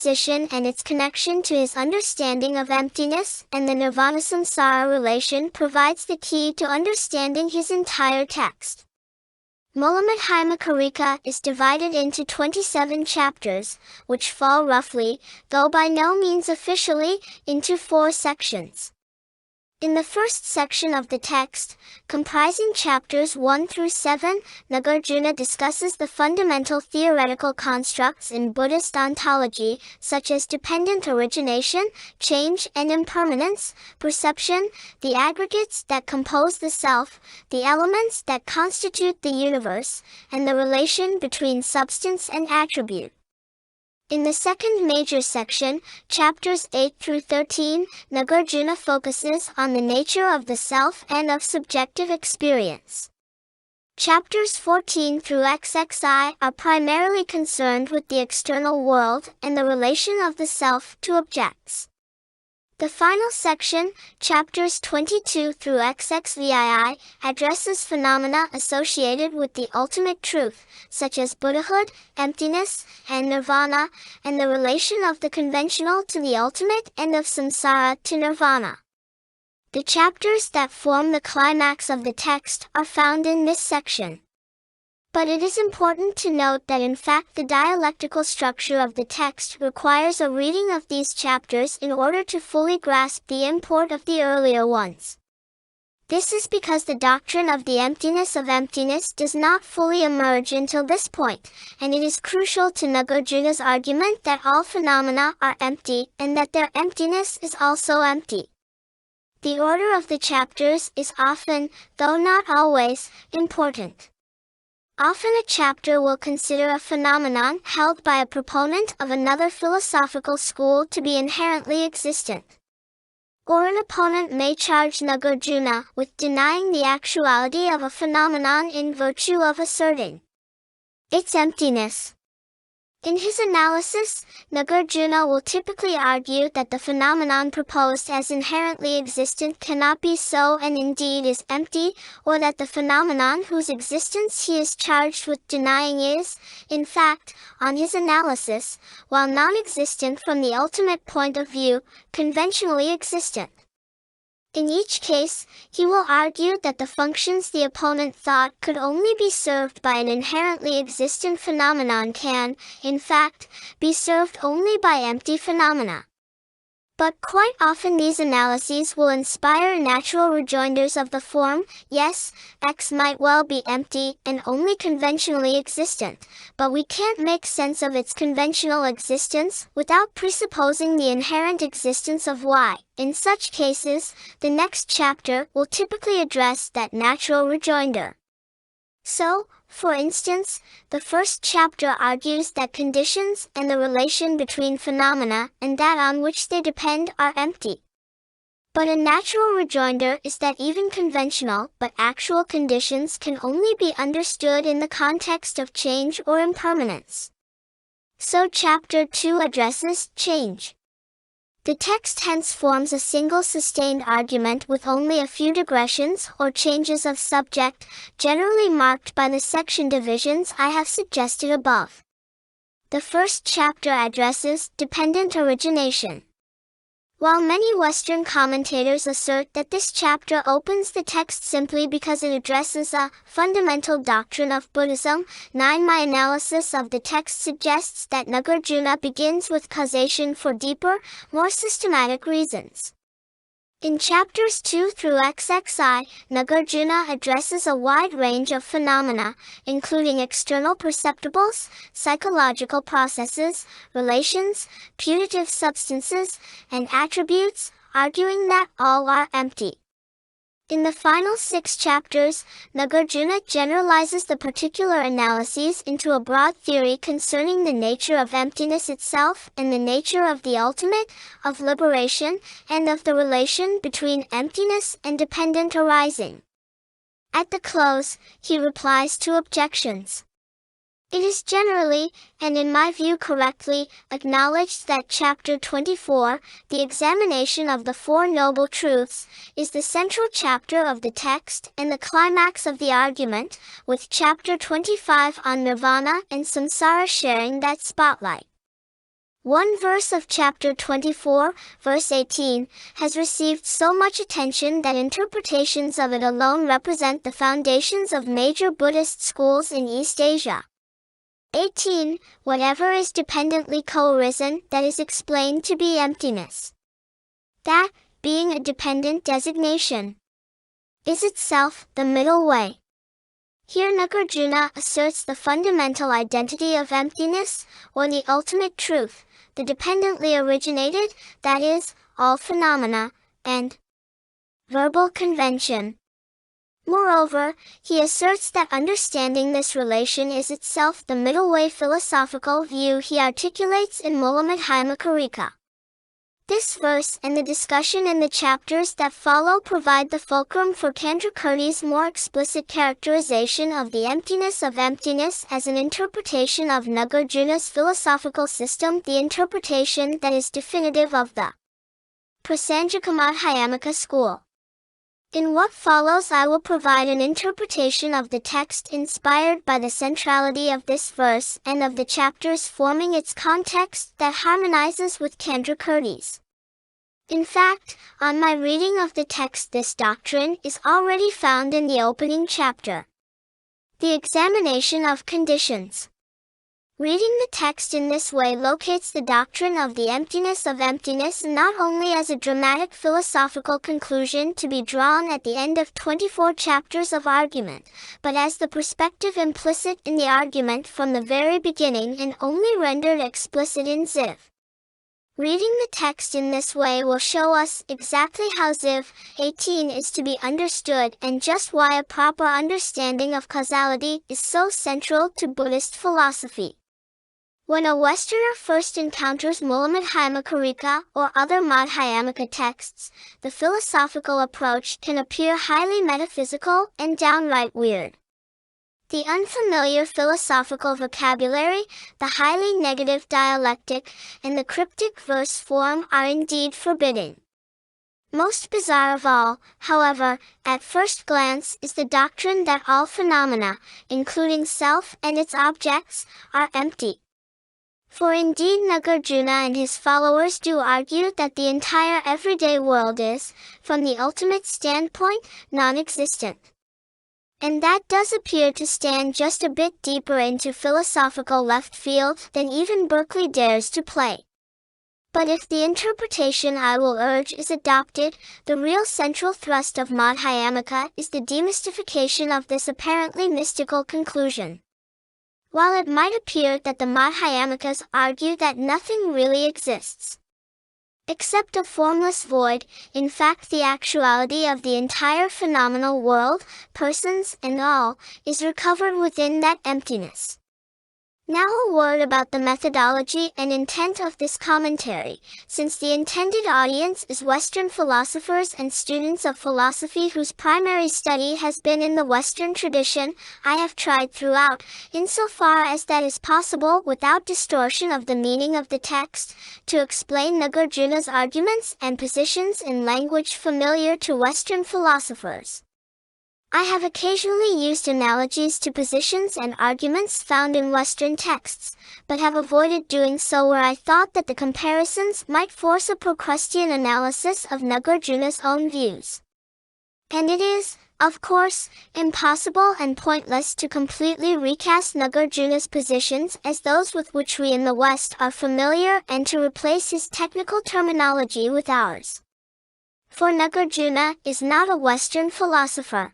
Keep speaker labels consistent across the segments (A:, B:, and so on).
A: position and its connection to his understanding of emptiness and the nirvana-samsara relation provides the key to understanding his entire text. Mulamadhyamakarika is divided into 27 chapters, which fall roughly, though by no means officially, into 4 sections. In the first section of the text, comprising chapters 1 through 7, Nagarjuna discusses the fundamental theoretical constructs in Buddhist ontology, such as dependent origination, change and impermanence, perception, the aggregates that compose the self, the elements that constitute the universe, and the relation between substance and attribute. In the second major section, chapters 8 through 13, Nagarjuna focuses on the nature of the self and of subjective experience. Chapters 14 through XXI are primarily concerned with the external world and the relation of the self to objects. The final section, chapters 22 through XXVII, addresses phenomena associated with the ultimate truth, such as Buddhahood, emptiness, and nirvana, and the relation of the conventional to the ultimate and of samsara to nirvana. The chapters that form the climax of the text are found in this section. But it is important to note that in fact the dialectical structure of the text requires a reading of these chapters in order to fully grasp the import of the earlier ones. This is because the doctrine of the emptiness of emptiness does not fully emerge until this point, and it is crucial to Nagarjuna's argument that all phenomena are empty and that their emptiness is also empty. The order of the chapters is often, though not always, important. Often a chapter will consider a phenomenon held by a proponent of another philosophical school to be inherently existent. Or an opponent may charge Nagarjuna with denying the actuality of a phenomenon in virtue of asserting its emptiness. In his analysis, Nagarjuna will typically argue that the phenomenon proposed as inherently existent cannot be so and indeed is empty, or that the phenomenon whose existence he is charged with denying is, in fact, on his analysis, while non-existent from the ultimate point of view, conventionally existent. In each case, he will argue that the functions the opponent thought could only be served by an inherently existent phenomenon can, in fact, be served only by empty phenomena. But quite often these analyses will inspire natural rejoinders of the form, yes, X might well be empty and only conventionally existent, but we can't make sense of its conventional existence without presupposing the inherent existence of Y. In such cases, the next chapter will typically address that natural rejoinder. So, for instance, the first chapter argues that conditions and the relation between phenomena and that on which they depend are empty. But a natural rejoinder is that even conventional but actual conditions can only be understood in the context of change or impermanence. So chapter 2 addresses change. The text hence forms a single sustained argument with only a few digressions or changes of subject, generally marked by the section divisions I have suggested above. The first chapter addresses dependent origination. While many Western commentators assert that this chapter opens the text simply because it addresses a fundamental doctrine of Buddhism, my analysis of the text suggests that Nagarjuna begins with causation for deeper, more systematic reasons. In chapters 2 through XXI, Nagarjuna addresses a wide range of phenomena, including external perceptibles, psychological processes, relations, putative substances, and attributes, arguing that all are empty. In the final 6 chapters, Nagarjuna generalizes the particular analyses into a broad theory concerning the nature of emptiness itself and the nature of the ultimate, of liberation, and of the relation between emptiness and dependent arising. At the close, he replies to objections. It is generally, and in my view correctly, acknowledged that Chapter 24, the examination of the Four Noble Truths, is the central chapter of the text and the climax of the argument, with Chapter 25 on nirvana and samsara sharing that spotlight. One verse of chapter 24, verse 18, has received so much attention that interpretations of it alone represent the foundations of major Buddhist schools in East Asia. 18. Whatever is dependently co-arisen, that is explained to be emptiness. That, being a dependent designation, is itself the middle way. Here Nagarjuna asserts the fundamental identity of emptiness, or the ultimate truth, the dependently originated, that is, all phenomena, and verbal convention. Moreover, he asserts that understanding this relation is itself the middle way philosophical view he articulates in Mulamadhyamakarika. This verse and the discussion in the chapters that follow provide the fulcrum for Candrakirti's more explicit characterization of the emptiness of emptiness as an interpretation of Nagarjuna's philosophical system, the interpretation that is definitive of the Prasanjikamadhyamaka school. In what follows I will provide an interpretation of the text inspired by the centrality of this verse and of the chapters forming its context that harmonizes with Candrakirti's. In fact, on my reading of the text this doctrine is already found in the opening chapter. The examination of conditions. Reading the text in this way locates the doctrine of the emptiness of emptiness not only as a dramatic philosophical conclusion to be drawn at the end of 24 chapters of argument, but as the perspective implicit in the argument from the very beginning and only rendered explicit in Ziv. Reading the text in this way will show us exactly how Ziv 18 is to be understood and just why a proper understanding of causality is so central to Buddhist philosophy. When a Westerner first encounters Mulamadhyamakarika or other Madhyamaka texts, the philosophical approach can appear highly metaphysical and downright weird. The unfamiliar philosophical vocabulary, the highly negative dialectic, and the cryptic verse form are indeed forbidding. Most bizarre of all, however, at first glance is the doctrine that all phenomena, including self and its objects, are empty. For indeed Nagarjuna and his followers do argue that the entire everyday world is, from the ultimate standpoint, non-existent. And that does appear to stand just a bit deeper into philosophical left field than even Berkeley dares to play. But if the interpretation I will urge is adopted, the real central thrust of Madhyamaka is the demystification of this apparently mystical conclusion. While it might appear that the Madhyamakas argue that nothing really exists except a formless void, in fact the actuality of the entire phenomenal world, persons and all, is recovered within that emptiness. Now a word about the methodology and intent of this commentary, since the intended audience is Western philosophers and students of philosophy whose primary study has been in the Western tradition. I have tried throughout, insofar as that is possible without distortion of the meaning of the text, to explain Nagarjuna's arguments and positions in language familiar to Western philosophers. I have occasionally used analogies to positions and arguments found in Western texts, but have avoided doing so where I thought that the comparisons might force a Procrustean analysis of Nagarjuna's own views. And it is, of course, impossible and pointless to completely recast Nagarjuna's positions as those with which we in the West are familiar and to replace his technical terminology with ours. For Nagarjuna is not a Western philosopher.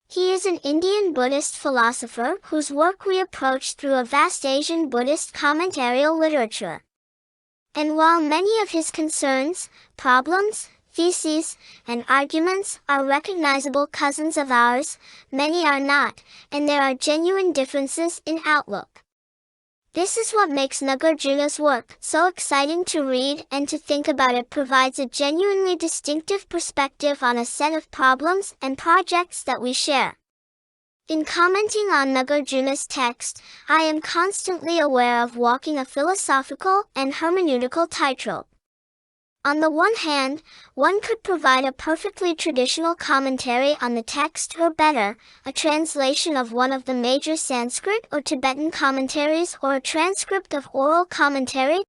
A: He is an Indian Buddhist philosopher whose work we approach through a vast Asian Buddhist commentarial literature. And while many of his concerns, problems, theses, and arguments are recognizable cousins of ours, many are not, and there are genuine differences in outlook. This is what makes Nagarjuna's work so exciting to read, and to think about it provides a genuinely distinctive perspective on a set of problems and projects that we share. In commenting on Nagarjuna's text, I am constantly aware of walking a philosophical and hermeneutical tightrope. On the one hand, one could provide a perfectly traditional commentary on the text, or better, a translation of one of the major Sanskrit or Tibetan commentaries or a transcript of oral commentary